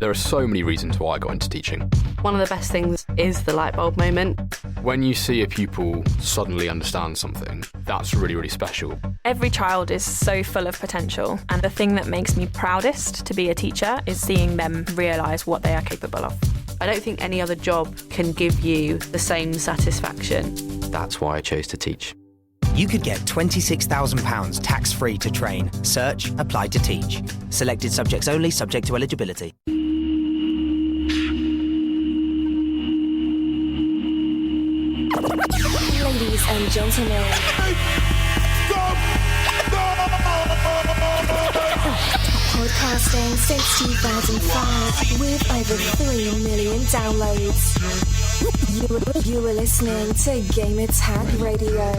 there are so many reasons why I got into teaching. One of the best things is the light bulb moment. When you see a pupil suddenly understand something, that's really, really special. Every child is so full of potential, and the thing that makes me proudest to be a teacher is seeing them realise what they are capable of. I don't think any other job can give you the same satisfaction. That's why I chose to teach. You could get £26,000 tax-free to train. Search Apply to Teach. Selected subjects only, subject to eligibility. Ladies and gentlemen, podcasting since 2005 with over 3 million downloads. You are listening to Gamer Tag Radio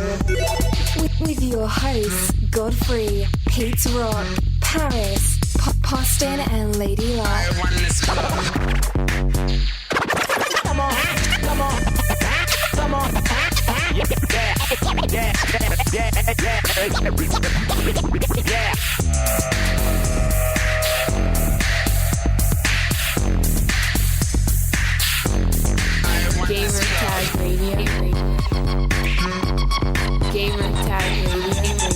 with your hosts Godfrey, Pete Rock, Paris, Poston, and Lady Luck. Come on, come on, come on. Yeah. Gamer Tag Radio. Gamer Tag Radio.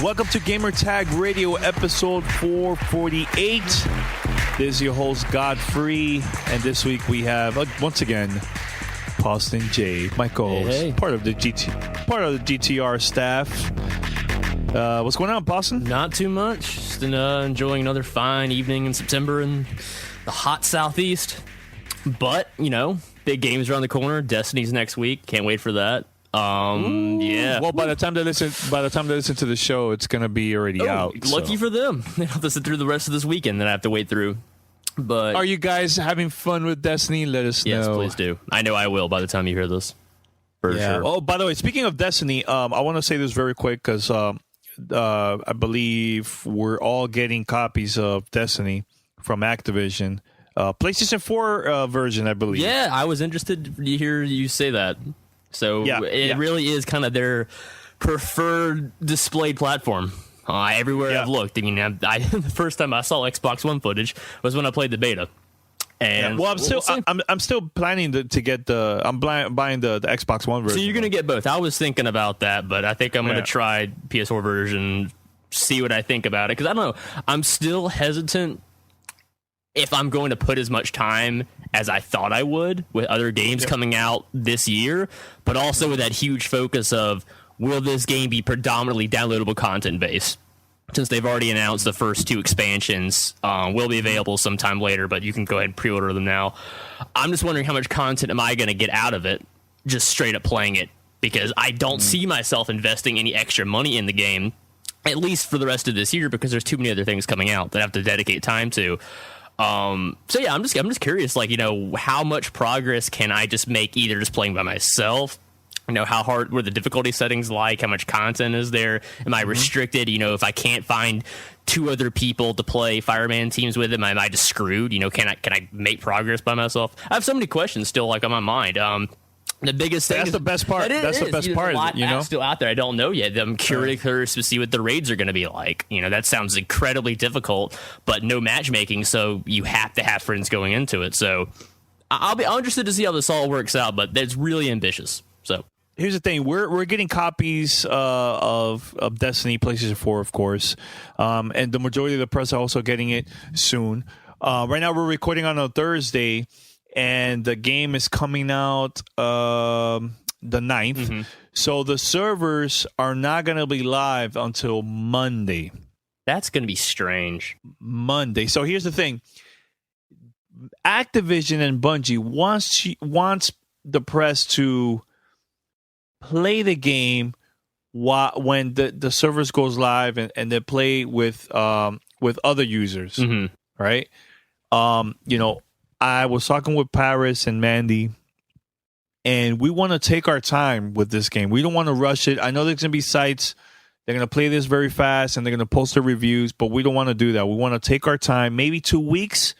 Welcome to Gamer Tag Radio, episode 448. This is your host, Godfrey, and this week we have, once again, Poston J, my co-host, part of the GTR staff. What's going on, Poston? Not too much. Just enjoying another fine evening in September in the hot southeast. But, you know, big games around the corner. Destiny's next week. Can't wait for that. Yeah. Well, by the time they listen to the show, it's gonna be already out. Lucky for them. They don't have to sit through the rest of this weekend that I have to wait through. But are you guys having fun with Destiny? Let us know. Yes, please do. I know I will by the time you hear this. For sure. Oh, by the way, speaking of Destiny, I want to say this very quick because I believe we're all getting copies of Destiny from Activision. PlayStation 4 version, I believe. Yeah, I was interested to hear you say that. So it really is kind of their preferred displayed platform. Everywhere I've looked. I mean, the first time I saw Xbox One footage was when I played the beta. And well, I'm still planning to get buying the Xbox One version. So you're gonna get both. I was thinking about that, but I think I'm gonna try PS4 version, see what I think about it, because I don't know. I'm still hesitant if I'm going to put as much time as I thought I would with other games coming out this year, but also with that huge focus of, will this game be predominantly downloadable content based? Since they've already announced the first 2 expansions will be available sometime later, but you can go ahead and pre-order them now. I'm just wondering how much content am I going to get out of it, just straight up playing it, because I don't see myself investing any extra money in the game, at least for the rest of this year, because there's too many other things coming out that I have to dedicate time to. So yeah, I'm just curious, like, you know, how much progress can I just make either just playing by myself? You know, how hard were the difficulty settings like? How much content is there? Am I restricted? You know, if I can't find 2 other people to play Fireman teams with them, am I just screwed? You know, can I make progress by myself? I have so many questions still like on my mind. The biggest thing that's the best part. That's the best part. You know, still out there. I don't know yet. I'm curious to see what the raids are going to be like. You know, that sounds incredibly difficult, but no matchmaking, so you have to have friends going into it. So I'm interested to see how this all works out, but it's really ambitious. So here's the thing: we're getting copies of Destiny PlayStation 4, of course, and the majority of the press are also getting it soon. Right now, we're recording on a Thursday. And the game is coming out the 9th. Mm-hmm. So the servers are not going to be live until Monday. That's going to be strange. Monday. So here's the thing. Activision and Bungie wants the press to play the game when the servers goes live and they play with other users, right? You know, I was talking with Paris and Mandy, and we want to take our time with this game. We don't want to rush it. I know there's going to be sites, they're going to play this very fast, and they're going to post their reviews, but we don't want to do that. We want to take our time, maybe 2 weeks,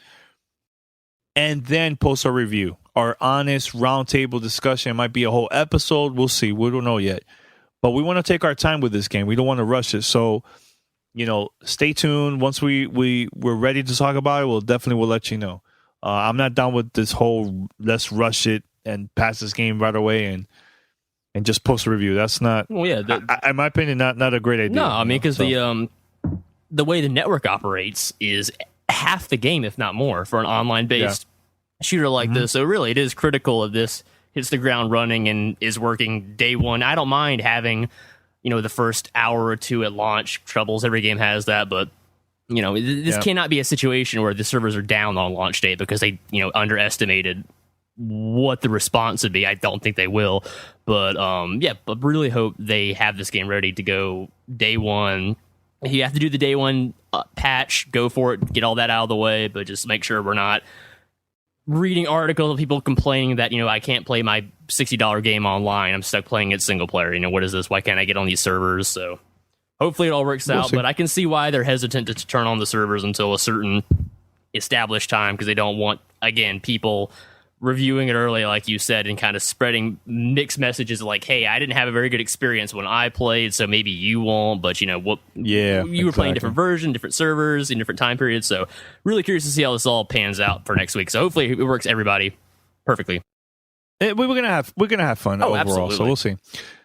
and then post our review. Our honest roundtable discussion. It might be a whole episode. We'll see. We don't know yet. But we want to take our time with this game. We don't want to rush it. So stay tuned. Once we're ready to talk about it, we'll let you know. I'm not down with this whole let's rush it and pass this game right away and just post a review. That's not. Well, yeah, in my opinion, not a great idea. No, I mean because the way the network operates is half the game, if not more, for an online based shooter like this. So really, it is critical of this hits the ground running and is working day one. I don't mind having the first hour or two at launch troubles. Every game has that, but this cannot be a situation where the servers are down on launch day because they underestimated what the response would be. I don't think they will, but but really hope they have this game ready to go day one. If you have to do the day one patch, go for it, get all that out of the way, but just make sure we're not reading articles of people complaining that I can't play my $60 game online. I'm stuck playing it single player. What is this? Why can't I get on these servers? So hopefully it all works out, but I can see why they're hesitant to turn on the servers until a certain established time, because they don't want, again, people reviewing it early, like you said, and kind of spreading mixed messages like, hey, I didn't have a very good experience when I played, so maybe you won't, but you were playing different version, different servers in different time periods. So really curious to see how this all pans out for next week. So hopefully it works everybody perfectly. We're gonna have fun overall, absolutely. So we'll see.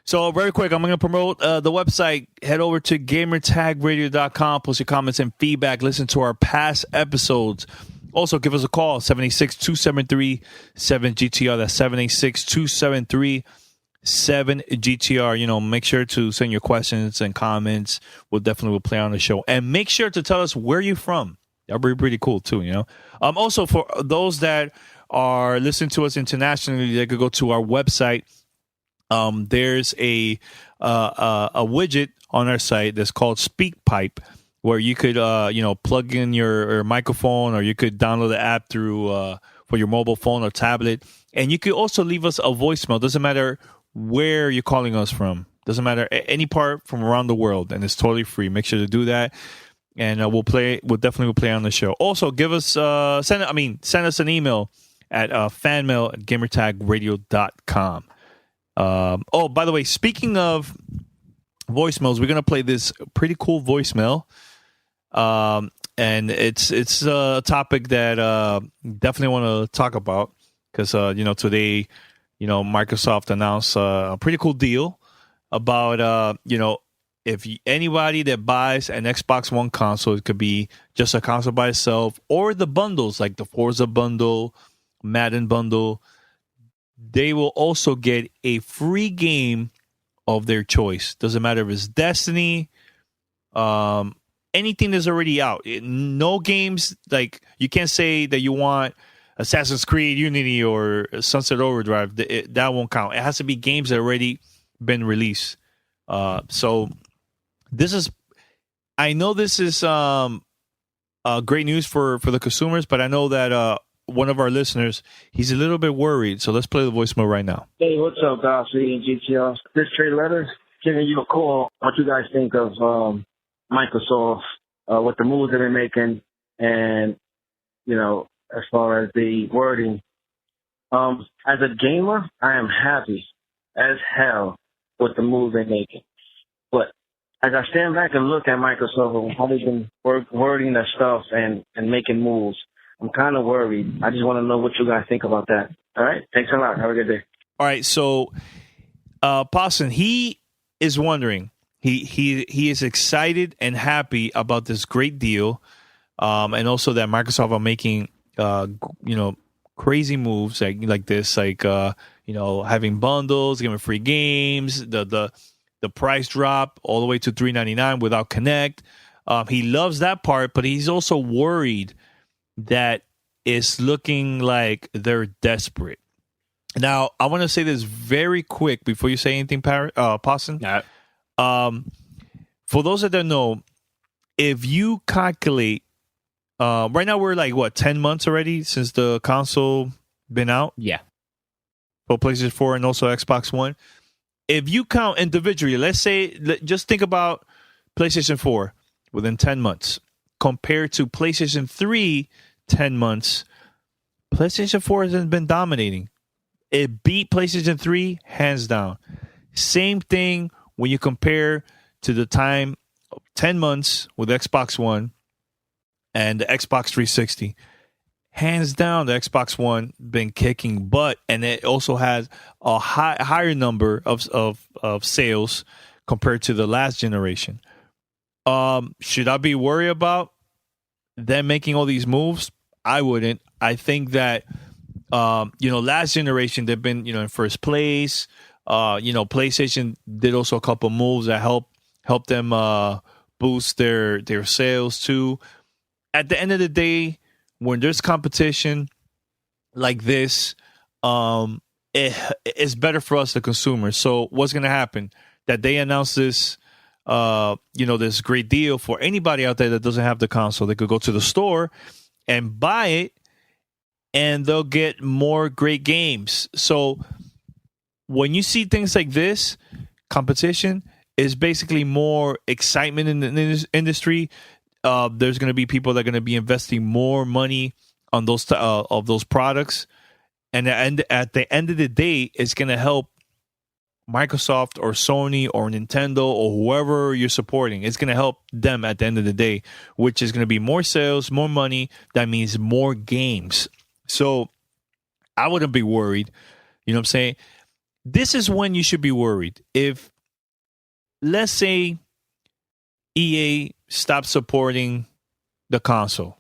So very quick, I'm going to promote the website. Head over to gamertagradio.com. Post your comments and feedback. Listen to our past episodes. Also, give us a call, 786-273-7GTR. That's 786-273-7GTR. Make sure to send your questions and comments. We'll definitely play on the show. And make sure to tell us where you're from. That'll be pretty cool, too, Also, for those that are listening to us internationally, they could go to our website. There's a widget on our site that's called SpeakPipe, where you could, plug in your microphone, or you could download the app through for your mobile phone or tablet. And you could also leave us a voicemail. Doesn't matter where you're calling us from. Doesn't matter any part from around the world, and it's totally free. Make sure to do that, and we'll definitely play on the show. Also, give us send us an email at fanmail@gamertagradio.com. By the way, speaking of voicemails, we're gonna play this pretty cool voicemail. And it's a topic that definitely want to talk about, because today Microsoft announced a pretty cool deal about if anybody that buys an Xbox One console, it could be just a console by itself or the bundles like the Forza bundle, Madden bundle, they will also get a free game of their choice. Doesn't matter if it's Destiny, anything that's already out. No games, like you can't say that you want Assassin's Creed Unity or Sunset Overdrive. That won't count. It has to be games that already been released. So I know this is great news for the consumers, but I know that one of our listeners, he's a little bit worried. So let's play the voicemail right now. Hey, what's up, guys? And GTR. This Trey Letters giving you a call. What you guys think of Microsoft, what the moves that they're making, and as far as the wording. As a gamer, I am happy as hell with the moves they're making. But as I stand back and look at Microsoft and how they've been wording their stuff and making moves, I'm kind of worried. I just want to know what you guys think about that. All right? Thanks a lot. Have a good day. All right. So, Poston, he is wondering. He is excited and happy about this great deal, and also that Microsoft are making crazy moves like this, having bundles, giving free games, the price drop all the way to $3.99 without Connect. He loves that part, but he's also worried that it's looking like they're desperate. Now, I want to say this very quick before you say anything, Poston. For those that don't know, if you calculate, right now we're like 10 months already since the console been out. Yeah. For PlayStation 4 and also Xbox One. If you count individually, let's say, just think about PlayStation 4 within 10 months compared to PlayStation 3 10 months. PlayStation 4 has been dominating. It beat PlayStation 3 hands down. Same thing when you compare to the time 10 months with Xbox One and the Xbox 360. Hands down, the Xbox One been kicking butt, and it also has a higher number of sales compared to the last generation. Should I be worried about them making all these moves? I wouldn't. I think that last generation they've been in first place. PlayStation did also a couple moves that help them boost their sales too. At the end of the day, when there's competition like this, it's better for us, the consumers. So what's going to happen? That they announce this, this great deal for anybody out there that doesn't have the console. They could go to the store and buy it, and they'll get more great games. So when you see things like this, competition is basically more excitement in the industry. There's going to be people that are going to be investing more money on those of those products, and at the end of the day, it's going to help Microsoft or Sony or Nintendo or whoever you're supporting. It's going to help them at the end of the day, which is going to be more sales, more money. That means more games. So I wouldn't be worried. You know what I'm saying? This is when you should be worried. If, let's say, EA stops supporting the console,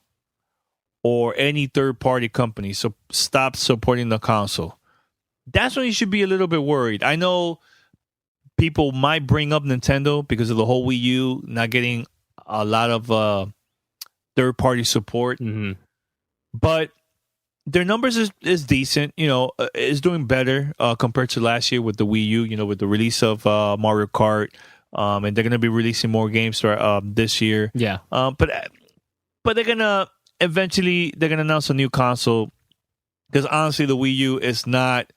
or any third-party company stop supporting the console, that's when you should be a little bit worried. I know people might bring up Nintendo because of the whole Wii U not getting a lot of third-party support, but their numbers is decent. Is doing better compared to last year with the Wii U. With the release of Mario Kart, and they're going to be releasing more games this year. Yeah, but they're gonna eventually announce a new console, because honestly, the Wii U is not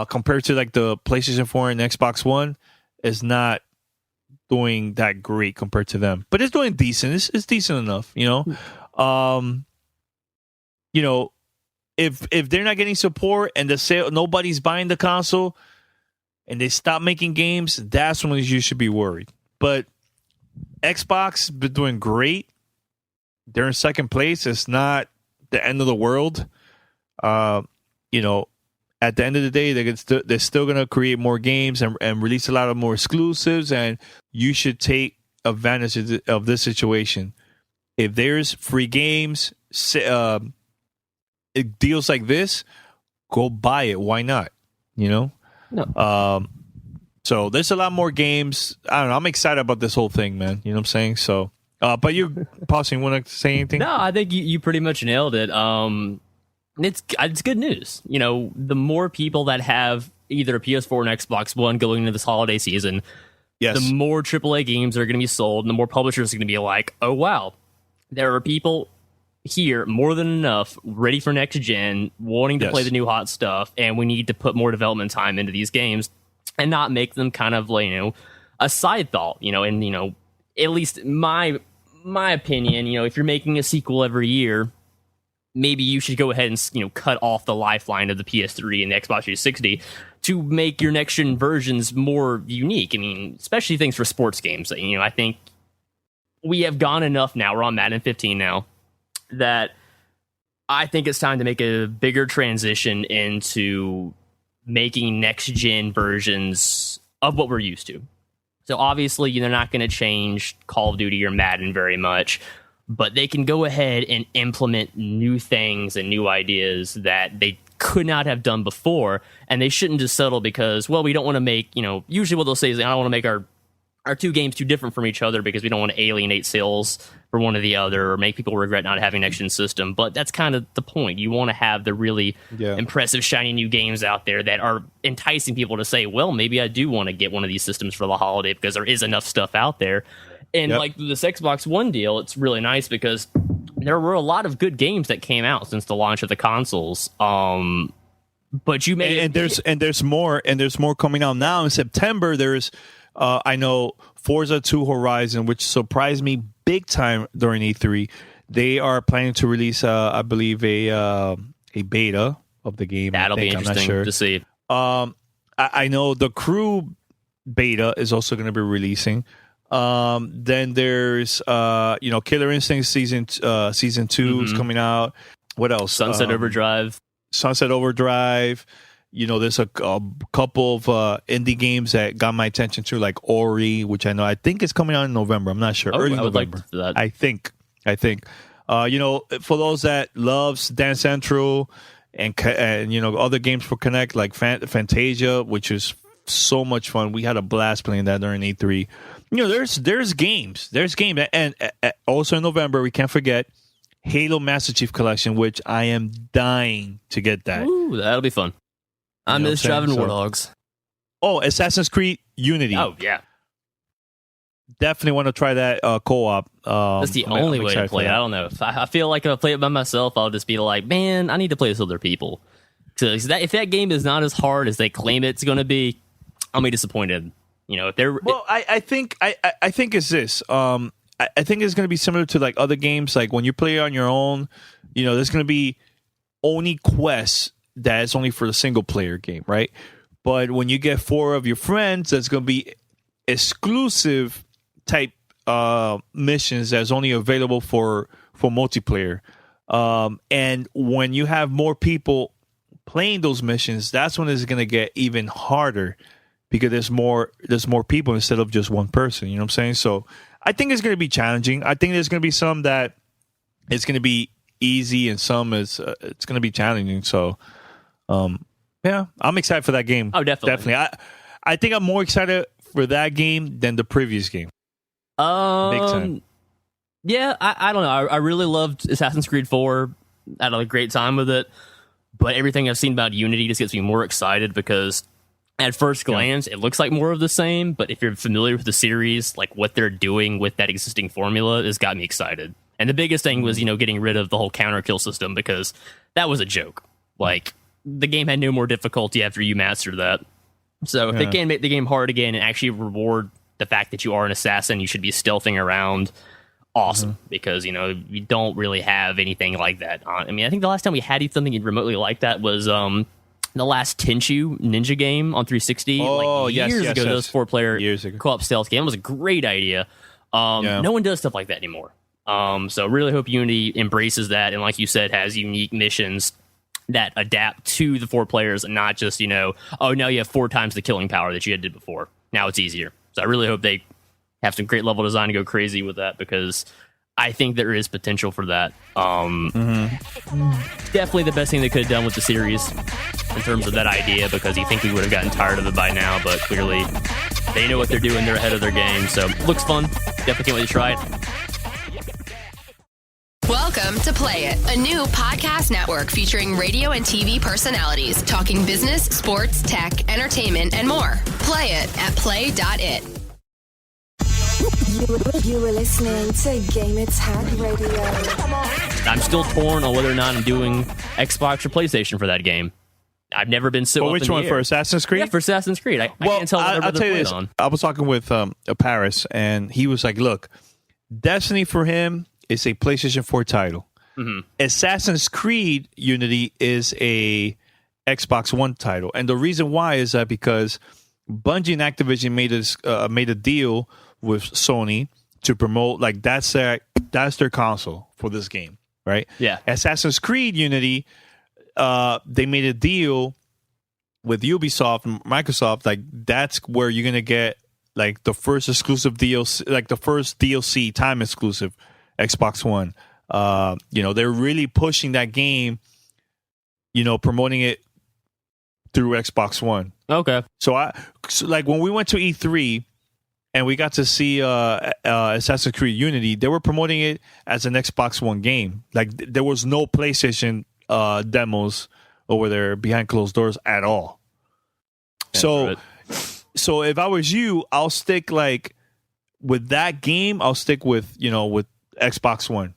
compared to like the PlayStation 4 and Xbox One, is not doing that great compared to them. But it's doing decent. It's decent enough. If they're not getting support and the sale, nobody's buying the console, and they stop making games, that's when you should be worried. But Xbox been doing great. They're in second place. It's not the end of the world. At the end of the day, they're still going to create more games and release a lot of more exclusives, and you should take advantage of this situation. If there's free games, deals like this, go buy it. Why not? No. So there's a lot more games. I don't know. I'm excited about this whole thing, man. You know what I'm saying? So, but you, Pausing, want to say anything? No, I think you pretty much nailed it. It's good news. The more people that have either a PS4 and Xbox One going into this holiday season, yes, the more AAA games are going to be sold, and the more publishers are going to be like, oh, wow, there are people here more than enough ready for next gen, wanting to play the new hot stuff, and we need to put more development time into these games and not make them kind of like, a side thought, and at least my opinion, if you're making a sequel every year, maybe you should go ahead and cut off the lifeline of the PS3 and the Xbox 360 to make your next gen versions more unique. I mean, especially things for sports games. I think we have gone enough now. We're on Madden 15 now, that I think it's time to make a bigger transition into making next gen versions of what we're used to. So obviously, they're not going to change Call of Duty or Madden very much, but they can go ahead and implement new things and new ideas that they could not have done before, and they shouldn't just settle because, well, we don't want to make, usually what they'll say is, I don't want to make our two games too different from each other because we don't want to alienate sales for one or the other or make people regret not having next gen system. But that's kind of the point. You want to have the really impressive, shiny new games out there that are enticing people to say, well, maybe I do want to get one of these systems for the holiday because there is enough stuff out there. And like this Xbox One deal, it's really nice because there were a lot of good games that came out since the launch of the consoles. But you may there's more coming out now in September. There's I know Forza 2 Horizon, which surprised me big time during E3. They are planning to release, I believe, a beta of the game. That'll be interesting to see. I know the Crew beta is also going to be releasing. Then there's Killer Instinct season 2 is coming out. What else? Sunset Overdrive. Sunset Overdrive. There's a couple of indie games that got my attention too, like Ori, which I think is coming out in November. I'm not sure. Early I would November. like that. I think. For those that loves Dance Central and other games for Connect like Fantasia, which is so much fun. We had a blast playing that during E3. There's games. And also in November, we can't forget Halo Master Chief Collection, which I am dying to get that. Ooh, that'll be fun. I miss driving Warthogs. Oh, Assassin's Creed Unity. Oh, yeah. Definitely want to try that co-op. That's the only way to play it. I don't know. I feel like if I play it by myself, I'll just be like, man, I need to play this with other people. So if that game is not as hard as they claim it's going to be, I'll be disappointed. I think it's this. I think it's going to be similar to like other games. Like when you play on your own, there's going to be only quests that's only for the single player game, right? But when you get 4 of your friends, that's going to be exclusive type missions that's only available for multiplayer. And when you have more people playing those missions, that's when it's going to get even harder because there's more people instead of just one person. You know what I'm saying? So I think it's going to be challenging. I think there's going to be some that it's going to be easy and some it's going to be challenging. So yeah, I'm excited for that game. Oh, definitely. I think I'm more excited for that game than the previous game. Big time. Yeah, I don't know. I really loved Assassin's Creed 4. I had a great time with it. But everything I've seen about Unity just gets me more excited because at first glance, it looks like more of the same. But if you're familiar with the series, like what they're doing with that existing formula has got me excited. And the biggest thing was, getting rid of the whole counter kill system because that was a joke. Like, the game had no more difficulty after you mastered that. So if they can make the game hard again and actually reward the fact that you are an assassin, you should be stealthing around. Awesome, because we don't really have anything like that. I think the last time we had something remotely like that was the last Tenchu Ninja game on 360. Years ago. Those 4-player co-op stealth game. It was a great idea. No one does stuff like that anymore. So really hope Unity embraces that and, like you said, has unique missions that adapt to the 4 players and not just now you have 4 times the killing power that you did before. Now it's easier. So I really hope they have some great level design to go crazy with that because I think there is potential for that. Definitely the best thing they could have done with the series in terms of that idea because you think we would have gotten tired of it by now, but clearly they know what they're doing. They're ahead of their game. So looks fun. Definitely can't wait to try it. Welcome to Play It, a new podcast network featuring radio and TV personalities talking business, sports, tech, entertainment, and more. Play it at play.it. You were listening to Gamer Tag Radio. I'm still torn on whether or not I'm doing Xbox or PlayStation for that game. I've never been so. But which one for Assassin's Creed? Yeah, for Assassin's Creed. I can't tell what I'll tell you this. On. I was talking with Paris, and he was like, "Look, Destiny for him is a PlayStation 4 title. Assassin's Creed Unity is a Xbox One title, and the reason why is that because Bungie and Activision made a deal with Sony to promote that's their console for this game, right? Yeah. Assassin's Creed Unity, they made a deal with Ubisoft and Microsoft. Like that's where you're gonna get like the first exclusive DLC, like the first DLC time exclusive Xbox One. They're really pushing that game, promoting it through Xbox One. Okay. So like when we went to E3 and we got to see Assassin's Creed Unity, they were promoting it as an Xbox One game. Like there was no PlayStation demos over there behind closed doors at all. So if I was you, I'll stick with that game. I'll stick with with Xbox One.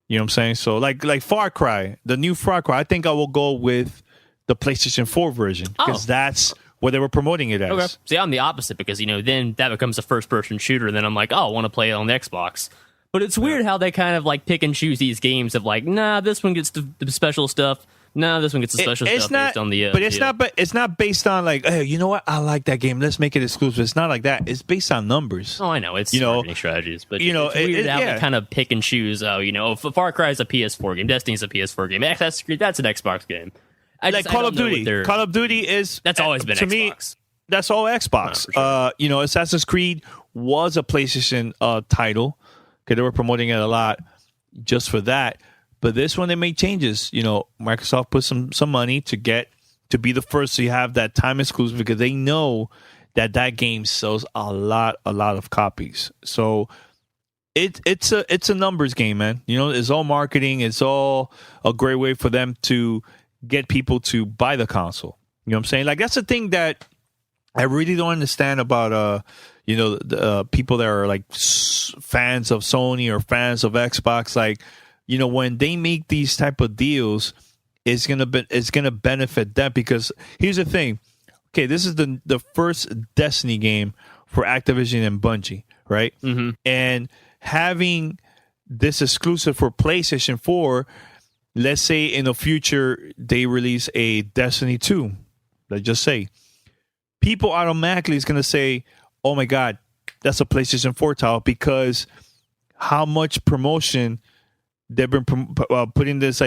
You know what I'm saying? So like Far Cry, the new Far Cry, I think I will go with the PlayStation 4 version because that's what they were promoting it as. Okay. See, I'm the opposite because then that becomes a first-person shooter, and then I'm like, I want to play it on the Xbox. But it's weird how they kind of pick and choose these games of nah, this one gets the special stuff, No, this one gets the special It's stuff not, based on the. but it's deal. not. But it's not based on like, hey, you know what? I like that game. Let's make it exclusive. It's not like that. It's based on numbers. Oh, I know it's marketing strategies, but it's weird how they kind of pick and choose. Oh, if Far Cry is a PS4 game, Destiny's a PS4 game, that's an Xbox game. Call of Duty. Call of Duty is that's always been to Xbox. Me. That's all Xbox. Oh, sure. Assassin's Creed was a PlayStation title because they were promoting it a lot just for that. But this one, they made changes. Microsoft put some money to be the first to have that time exclusive because they know that game sells a lot of copies. So it's a numbers game, man. It's all marketing. It's all a great way for them to get people to buy the console. You know what I'm saying? Like, that's the thing that I really don't understand about the people that are like fans of Sony or fans of Xbox. Like, when they make these type of deals, it's gonna benefit them because here's the thing. Okay, this is the first Destiny game for Activision and Bungie, right? Mm-hmm. And having this exclusive for PlayStation 4, let's say in the future they release a Destiny 2, let's just say, people automatically is gonna say, "Oh my God, that's a PlayStation 4 title," because how much promotion they've been putting this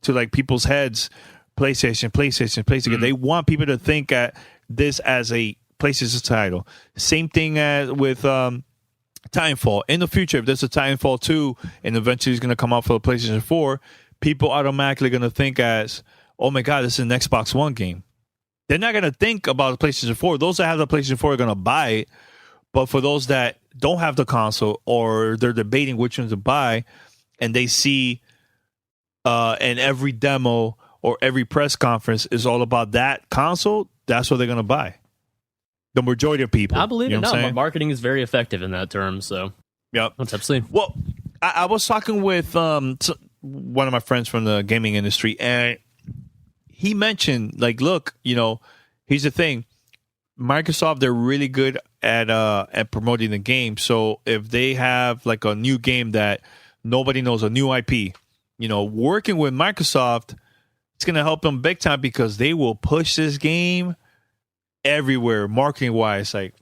to people's heads. PlayStation. Mm-hmm. They want people to think at this as a PlayStation title. Same thing as with Titanfall. In the future, if there's a Titanfall 2 and eventually it's going to come out for the PlayStation 4, people automatically going to think as, "Oh my God, this is an Xbox One game." They're not going to think about the PlayStation 4. Those that have the PlayStation 4 are going to buy it. But for those that don't have the console or they're debating which one to buy, and they see in every demo or every press conference is all about that console, that's what they're going to buy. The majority of people. I believe it. No, marketing is very effective in that term. So, yep. Let's have to see. Well, I was talking with one of my friends from the gaming industry, and he mentioned, like, look, here's the thing. Microsoft, they're really good at promoting the game. So if they have like a new game that nobody knows, a new IP, working with Microsoft, it's going to help them big time because they will push this game everywhere, marketing wise, like,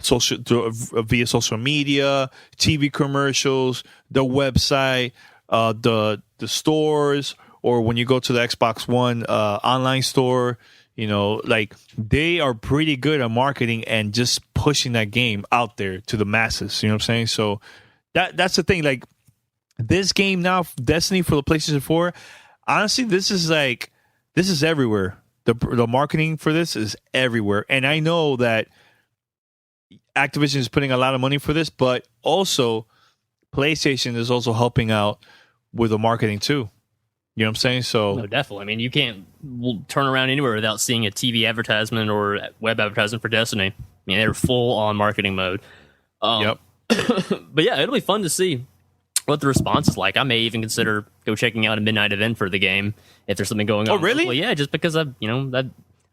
social via social media, TV commercials, the website, the stores, or when you go to the Xbox One online store, like they are pretty good at marketing and just pushing that game out there to the masses. You know what I'm saying? So that's the thing. Like, this game now, Destiny for the PlayStation 4, honestly, this is everywhere. The marketing for this is everywhere. And I know that Activision is putting a lot of money for this, but also PlayStation is also helping out with the marketing too. You know what I'm saying? So no, definitely. I mean, you can't turn around anywhere without seeing a TV advertisement or web advertisement for Destiny. I mean, they're full on marketing mode. Yep. But yeah, it'll be fun to see what the response is like. I may even consider checking out a midnight event for the game if there's something going on. Oh, really? Well, yeah, just because I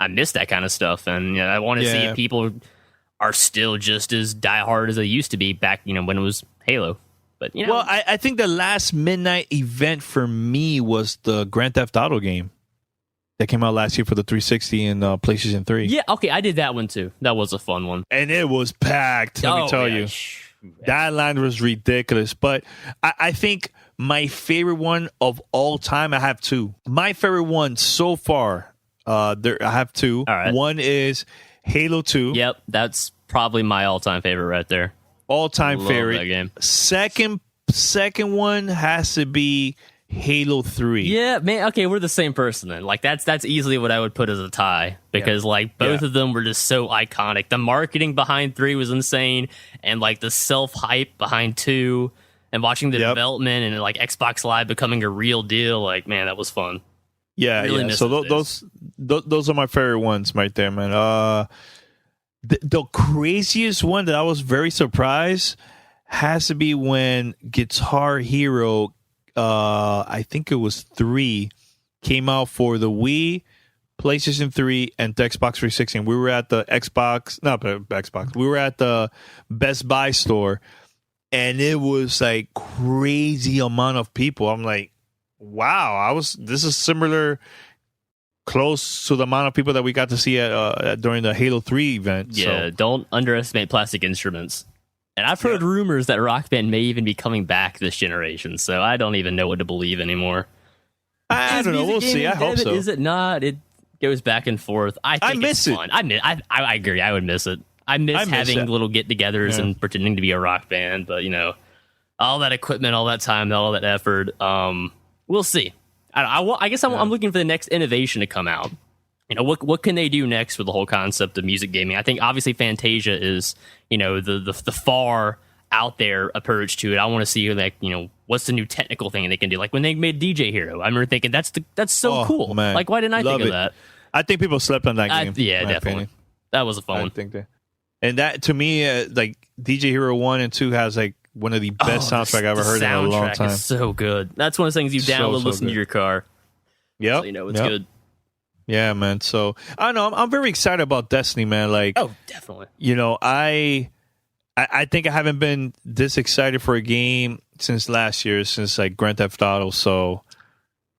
miss that kind of stuff, and I want to see if people are still just as diehard as they used to be back, when it was Halo. But well, I think the last midnight event for me was the Grand Theft Auto game that came out last year for the 360 and PlayStation 3. Yeah, okay, I did that one too. That was a fun one, and it was packed. Let me tell you. That line was ridiculous. But I think my favorite one of all time, I have two. My favorite one so far, I have two. All right. One is Halo 2. Yep, that's probably my all-time favorite right there. All-time favorite. That game. Second one has to be Halo 3. Yeah, man. Okay, we're the same person then. Like that's easily what I would put as a tie because both of them were just so iconic. The marketing behind 3 was insane, and like the self-hype behind 2, and watching the development and like Xbox Live becoming a real deal. Like, man, that was fun. Yeah, really yeah. So those are my favorite ones right there, man. The craziest one that I was very surprised has to be when Guitar Hero, I think it was 3, came out for the Wii, PlayStation 3, and the Xbox 360. And we were at the we were at the Best Buy store, and it was like crazy amount of people. I'm like, Wow, this is similar, close to the amount of people that we got to see during the Halo 3 event. Yeah, so. Don't underestimate Plastic Instruments. And I've heard rumors that Rock Band may even be coming back this generation, so I don't even know what to believe anymore. I don't know. We'll see. I hope so. Is it not? It goes back and forth. I miss it. Fun. I agree. I would miss it. I miss having little get-togethers and pretending to be a rock band, but, all that equipment, all that time, all that effort. We'll see. I guess I'm looking for the next innovation to come out. What can they do next with the whole concept of music gaming? I think obviously Fantasia is, the far out there approach to it. I want to see what's the new technical thing they can do. Like when they made DJ Hero, I remember thinking that's so cool. Man. Like why didn't I think of that? I think people slept on that game. Yeah, definitely. Opinion. That was a fun one. I think that, and that to me, like DJ Hero 1 and 2 has like one of the best soundtrack I've ever heard in a long time. Is so good. That's one of the things you download, listen to your car. Yep. So it's good. Yeah, man. So I don't know. I'm very excited about Destiny, man. Like, definitely. I think I haven't been this excited for a game since last year, since like Grand Theft Auto. So,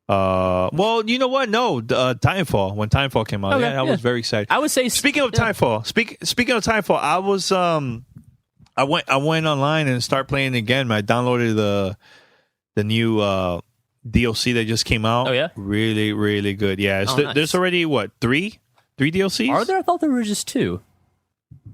well, you know what? No, Titanfall. When Titanfall came out, I was very excited. I would say. Speaking of Titanfall, speaking of Titanfall, I was I went online and started playing again. I downloaded the new DLC that just came out. Oh yeah, really, really good. Yeah, nice. There's already three DLCs. Are there? I thought there were just two.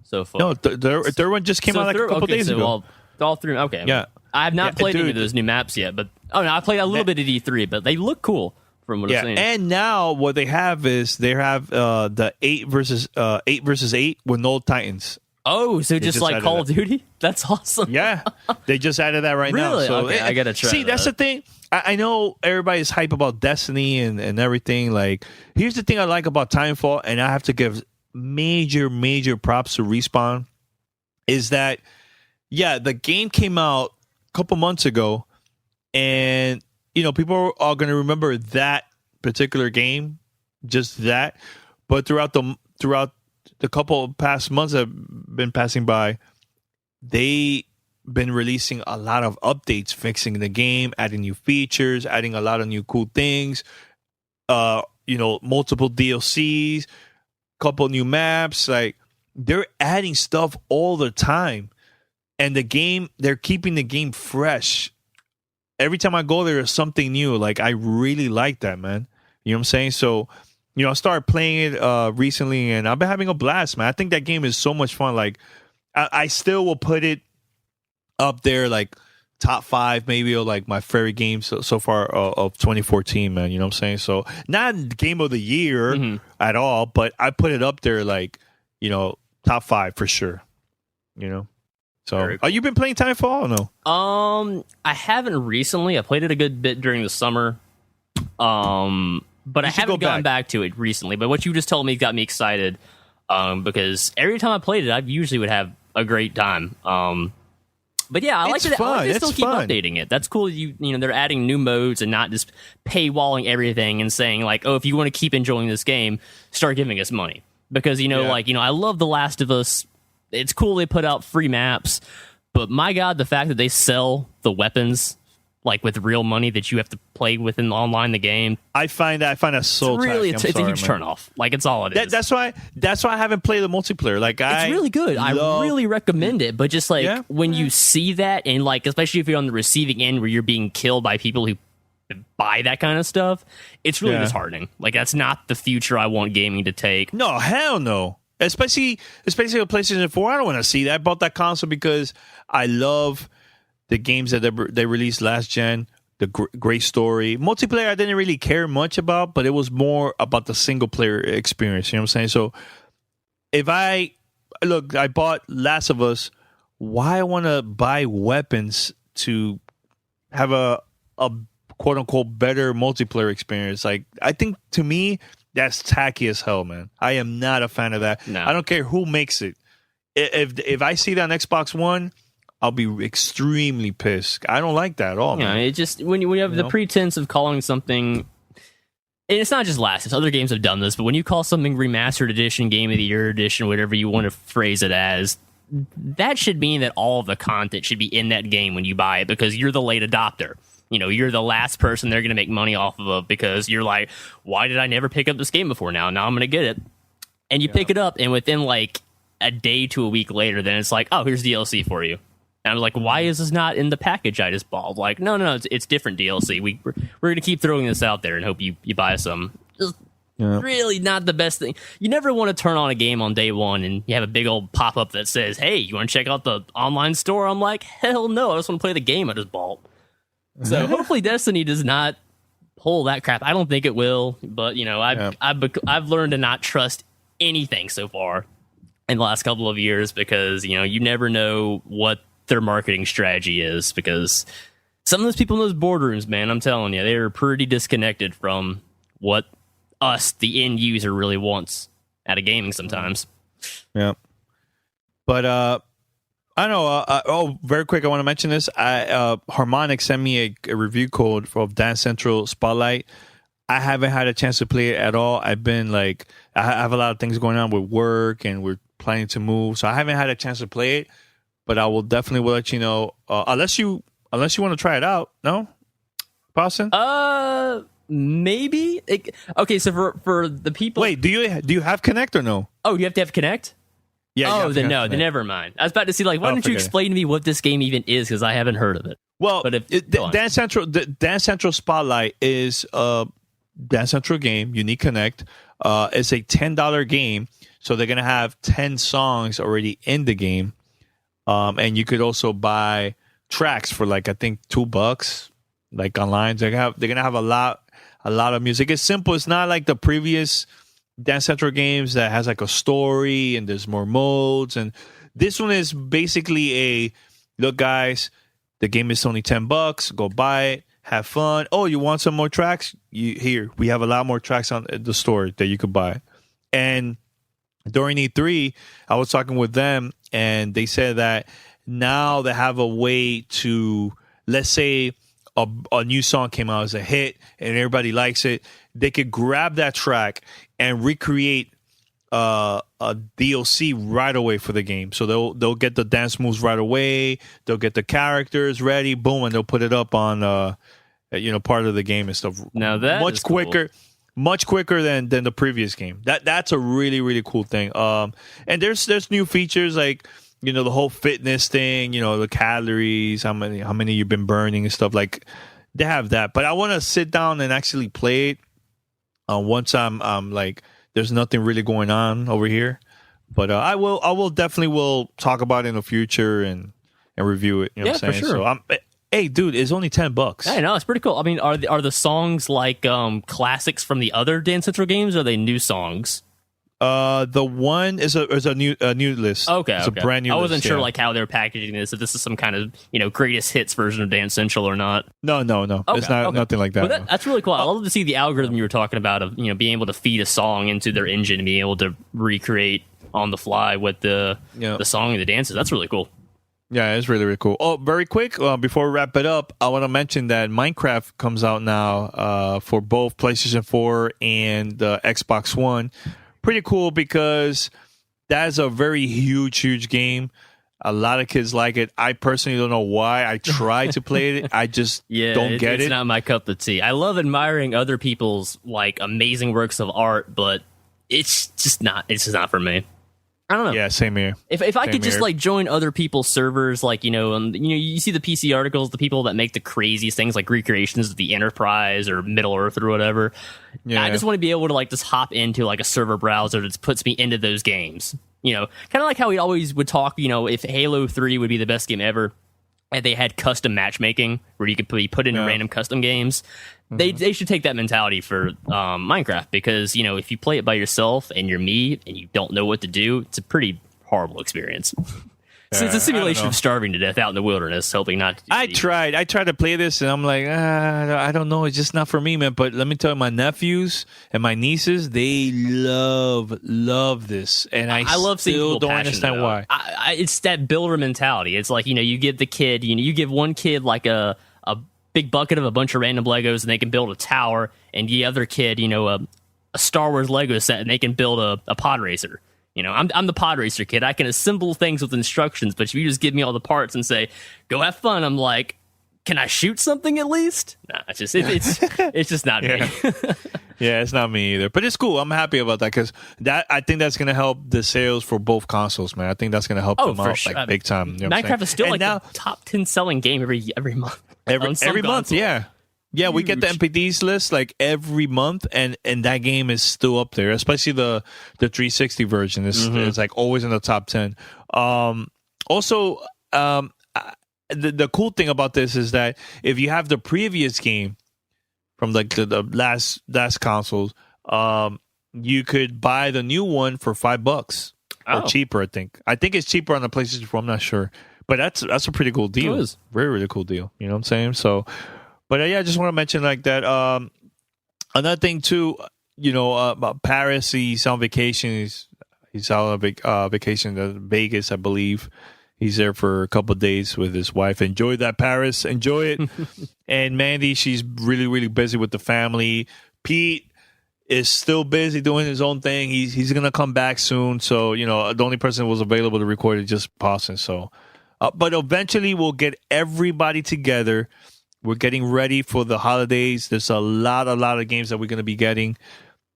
So far. No, the third one just came out like a couple days ago. All through. Okay. Yeah. I have not played any of those new maps yet, but I played a little bit of E3, but they look cool from what I've seen. And now what they have is they have the 8 versus 8 with no Titans. Oh, so just like Call of Duty? That's awesome. Yeah, they just added that right now. Really? So okay, I gotta try. See, that's the thing. I know everybody's hype about Destiny and everything. Like, here's the thing I like about Titanfall, and I have to give major props to Respawn, is that the game came out a couple months ago, and people are going to remember that particular game, just that. But throughout the couple of past months that have been passing by, they been releasing a lot of updates, fixing the game, adding new features, adding a lot of new cool things, multiple DLCs, couple new maps. Like, they're adding stuff all the time, and they're keeping the game fresh. Every time I go there's something new. Like, I really like that, man. You know what I'm saying? So I started playing it recently, and I've been having a blast, man. I think that game is so much fun. Like, I still will put it up there, like top 5 maybe, or like my favorite games so far of 2014, man. You know what I'm saying? So not game of the year at all, but I put it up there, like, top 5 for sure. So cool. You been playing Titanfall or no? I haven't recently. I played it a good bit during the summer. But I haven't gone back to it recently. But what you just told me got me excited, because every time I played it, I usually would have a great time. But yeah, I like to still keep updating it. That's cool. They're adding new modes and not just paywalling everything and saying like, oh, if you want to keep enjoying this game, start giving us money. Because I love The Last of Us. It's cool they put out free maps, but my God, the fact that they sell the weapons like with real money that you have to play within online the game. I find that so really it's a huge turnoff. Like, it's all it is. That's why I haven't played the multiplayer. Like, it's really good. I really recommend it. But just like when you see that, and like especially if you're on the receiving end where you're being killed by people who buy that kind of stuff, it's really disheartening. Like, that's not the future I want gaming to take. No, hell no. Especially with PlayStation 4, I don't want to see that. I bought that console because I love the games that they released last gen, the great story. Multiplayer, I didn't really care much about, but it was more about the single player experience. You know what I'm saying? So I bought Last of Us. Why I want to buy weapons to have a quote unquote better multiplayer experience? Like, I think to me, that's tacky as hell, man. I am not a fan of that. No. I don't care who makes it. If I see that on Xbox One, I'll be extremely pissed. I don't like that at all, man. It just when you have the pretense of calling something, and it's not just Last of Us, other games have done this, but when you call something remastered edition, game of the year edition, whatever you want to phrase it as, that should mean that all of the content should be in that game when you buy it because you're the late adopter. you're the last person they're going to make money off of because you're like, why did I never pick up this game before now? Now I'm going to get it. And you pick it up, and within like a day to a week later, then it's like, oh, here's DLC for you. And I was like, why is this not in the package I just bought? Like, no, it's different DLC. We're going to keep throwing this out there and hope you buy some. Just really not the best thing. You never want to turn on a game on day one and you have a big old pop-up that says, hey, you want to check out the online store? I'm like, hell no, I just want to play the game I just bought. So hopefully Destiny does not pull that crap. I don't think it will, but I've learned to not trust anything so far in the last couple of years because you never know what their marketing strategy is, because some of those people in those boardrooms, man, I'm telling you, they're pretty disconnected from what us, the end user, really wants out of gaming sometimes. Yeah. But I know. Very quick, I want to mention this. Harmonic sent me a review code for Dance Central Spotlight. I haven't had a chance to play it at all. I've been like, I have a lot of things going on with work, and we're planning to move, so I haven't had a chance to play it. But I will definitely let you know, unless you want to try it out. No, Boston. Maybe. Okay, so for the people. Wait, do you have Connect or no? Oh, you have to have Connect. Yeah. Oh, then no, then never mind. I was about to see, like, why don't you explain to me what this game even is, because I haven't heard of it. Well, but Dance Central Spotlight is a Dance Central game. You need Connect. It's a $10 game, so they're gonna have 10 songs already in the game, and you could also buy tracks for like I think $2, like online. They're gonna have a lot of music. It's simple. It's not like the previous Dance Central games that has like a story and there's more modes. And this one is basically a look, guys. The game is only $10. Go buy it. Have fun. Oh, you want some more tracks? Here, we have a lot more tracks on the store that you could buy. And during E3, I was talking with them, and they said that now they have a way to, let's say a new song came out as a hit and everybody likes it, they could grab that track and recreate a DLC right away for the game. So they'll get the dance moves right away. They'll get the characters ready, boom, and they'll put it up on part of the game and stuff. Now that much quicker. Cool. Much quicker than the previous game. That's a really, really cool thing. And there's new features like the whole fitness thing. The calories, how many you've been burning and stuff. Like they have that. But I want to sit down and actually play it once I'm like there's nothing really going on over here. But I will definitely talk about it in the future and review it. You know what I'm saying? For sure. So hey, dude, it's only $10. I know, it's pretty cool. I mean, are the songs like classics from the other Dance Central games, or are they new songs? The one is a new list. Okay, it's a brand new. I wasn't list, sure like how they're packaging this. If this is some kind of greatest hits version of Dance Central or not. No. Okay, it's not nothing like that. But that's really cool. I love to see the algorithm you were talking about of being able to feed a song into their engine and being able to recreate on the fly with the song and the dances. That's really cool. Yeah, it's really, really cool. Oh, very quick, before we wrap it up, I want to mention that Minecraft comes out now for both PlayStation 4 and Xbox One. Pretty cool because that is a very huge game. A lot of kids like it. I personally don't know why. I tried to play it. I just don't get it. It's not my cup of tea. I love admiring other people's like amazing works of art, but it's just not for me. I don't know. Yeah, same here. If I could just like join other people's servers, like you see the PC articles, the people that make the craziest things like recreations of the Enterprise or Middle Earth or whatever. Yeah. I just want to be able to like just hop into like a server browser that puts me into those games. Kind of like how we always would talk. If Halo 3 would be the best game ever, and they had custom matchmaking where you could put in random custom games. They should take that mentality for Minecraft because, if you play it by yourself and you're me and you don't know what to do, it's a pretty horrible experience. So it's a simulation of starving to death out in the wilderness, hoping not to. I tried to play this and I'm like, I don't know. It's just not for me, man. But let me tell you, my nephews and my nieces, they love this. And I love seeing people don't understand why. It's that builder mentality. It's like, you give the kid, you give one kid like a big bucket of a bunch of random Legos and they can build a tower, and the other kid, a Star Wars Lego set and they can build a pod racer. I'm the pod racer kid. I can assemble things with instructions, but if you just give me all the parts and say, go have fun, I'm like, can I shoot something at least? Nah, it's just not me. Yeah, it's not me either. But it's cool. I'm happy about that because I think that's gonna help the sales for both consoles, man. I think that's gonna help them out like big time. You know Minecraft is still the top 10 selling game every month. Every month, yeah. Yeah, we get the MPDs list like every month, and that game is still up there, especially the 360 version. It's like always in the top 10. Also, the cool thing about this is that if you have the previous game from like the last consoles, you could buy the new one for $5 or cheaper. I think it's cheaper on the PlayStation 4. I'm not sure, but that's a pretty cool deal. It is. Very, really cool deal. You know what I'm saying? So, but yeah, I just want to mention like that. Another thing too, about Paris. He's on vacation. He's out on vacation in Vegas, I believe. He's there for a couple of days with his wife. Enjoy that, Paris. Enjoy it. And Mandy, she's really, really busy with the family. Pete is still busy doing his own thing. He's going to come back soon. So, the only person who was available to record is just Boston. So, but eventually we'll get everybody together. We're getting ready for the holidays. There's a lot of games that we're going to be getting.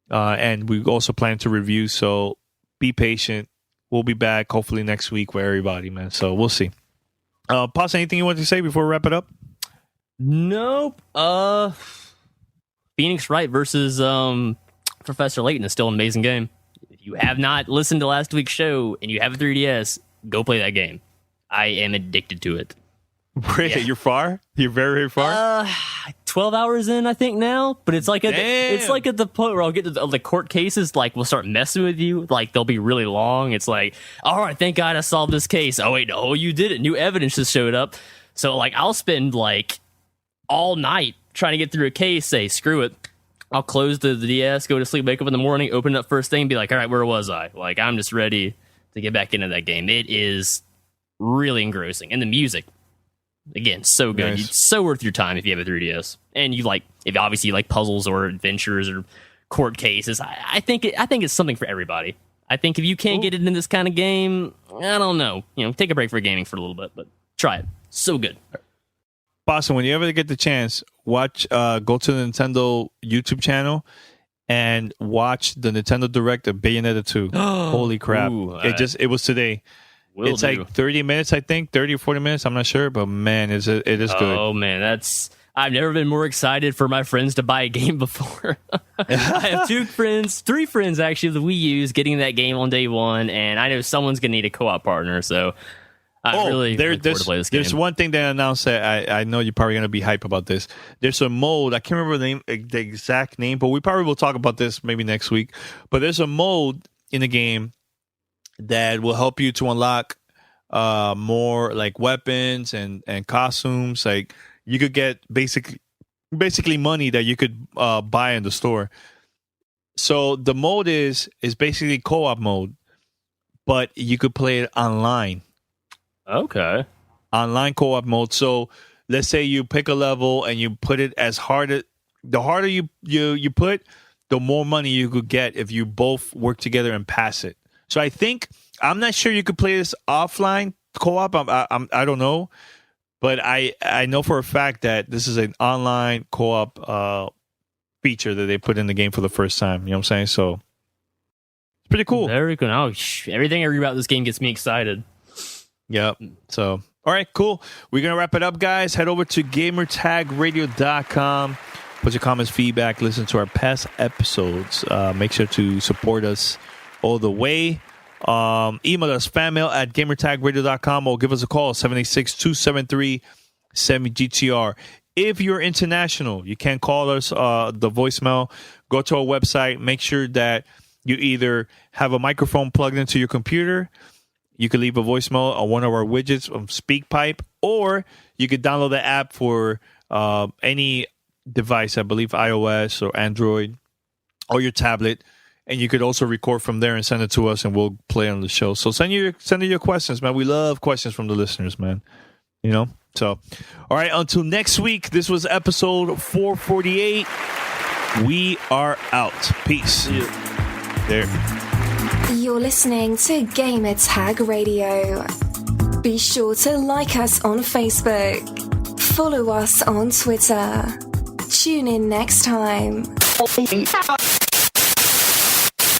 And we also plan to review. So be patient. We'll be back hopefully next week with everybody, man. So we'll see. Pause, anything you want to say before we wrap it up? Nope. Phoenix Wright versus Professor Layton is still an amazing game. If you have not listened to last week's show and you have a 3DS, go play that game. I am addicted to it. Really? Yeah. You're far? You're very, very far? 12 hours in, I think now. But it's like at the point where I'll get to the court cases, like, will start messing with you. Like, they'll be really long. It's like, all right, thank God I solved this case. Oh, wait, no, you did it. New evidence just showed up. So, like, I'll spend, like, all night trying to get through a case, say, screw it. I'll close the DS, go to sleep, wake up in the morning, open it up first thing, and be like, all right, where was I? Like, I'm just ready to get back into that game. It is really engrossing. And the music. Again, so good. Nice. It's so worth your time if you have a 3DS. And if obviously you like puzzles or adventures or court cases, I think it's something for everybody. I think if you can't get it in this kind of game, I don't know. Take a break for gaming for a little bit, but try it. So good. Boston, when you ever get the chance, go to the Nintendo YouTube channel and watch the Nintendo Direct of Bayonetta 2. Holy crap. Ooh, it was today. It's like 30 minutes, I think, 30 or 40 minutes. I'm not sure, but man, it is good. Oh man, I've never been more excited for my friends to buy a game before. I have three friends actually, the Wii U's getting that game on day one, and I know someone's gonna need a co-op partner, so I'm really looking forward to play this game. There's one thing they announced that I know you're probably gonna be hype about this. There's a mode, I can't remember the exact name, but we probably will talk about this maybe next week. But there's a mode in the game that will help you to unlock more like weapons and costumes. Like you could get basically money that you could buy in the store. So the mode is basically co-op mode, but you could play it online. Okay. Online co-op mode. So let's say you pick a level and you put it as hard. The harder you put, the more money you could get if you both work together and pass it. So I'm not sure you could play this offline co-op. I don't know, but I know for a fact that this is an online co-op feature that they put in the game for the first time. You know what I'm saying? So it's pretty cool. Very cool. Oh, everything I read about this game gets me excited. Yep. So all right, cool. We're gonna wrap it up, guys. Head over to gamertagradio.com. Put your comments, feedback, listen to our past episodes. Make sure to support us all the way. Email us fanmail@gamertagradio.com or give us a call 786-273-7GTR. If you're international, you can call us the voicemail. Go to our website. Make sure that you either have a microphone plugged into your computer. You can leave a voicemail on one of our widgets from SpeakPipe, or you could download the app for any device, I believe iOS or Android or your tablet. And you could also record from there and send it to us, and we'll play on the show. So send in your questions, man. We love questions from the listeners, man. So, all right, until next week, this was episode 448. We are out. Peace. There. You're listening to Gamer Tag Radio. Be sure to like us on Facebook. follow us on Twitter. Tune in next time.